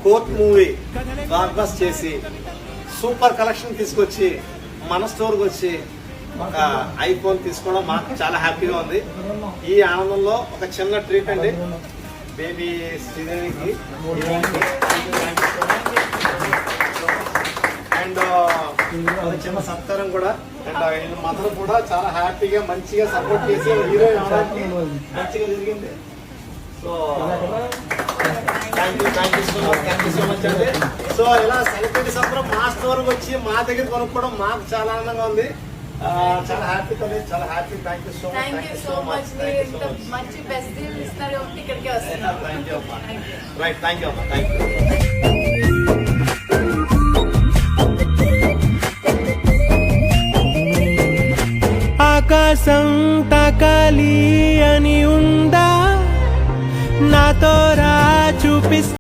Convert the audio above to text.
Court movie black bus చేసి super collection తీసుకొచ్చి మన స్టోర్కి వచ్చి ఒక ఐఫోన్ తీసుకోవడం మాకు చాలా హ్యాపీగా ఉంది. ఈ ఆనందంలో ఒక చిన్న ట్రీట్ అండి బేబీ శ్రీదేవికి అండ్ ఒక చిన్న సత్కారం కూడా. అండ్ మదర్ కూడా చాలా హ్యాపీగా మంచిగా సపోర్ట్ చేసి హీరో అవడానికి మంచిగా జరిగింది. So thank you so much అండి. సో ఇలా సెలబ్రిటీస్ అందరం మా స్టోర్కి వచ్చి మా దగ్గర కొనుక్కోవడం మాకు చాలా ఆనందంగా ఉంది. చాలా హ్యాపీ తల్లి, చాలా happy. Thank you so much. మంచి బెస్ట్ డీల్ ఇస్తారు కాబట్టి ఇక్కడికి వస్తున్నారు. థ్యాంక్ యూ అమ్మా. రైట్, థ్యాంక్ యూ అమ్మా. Thank you. ఆకాశం తాకాలి అని ఉందా నాతో రా చూపిస్తా.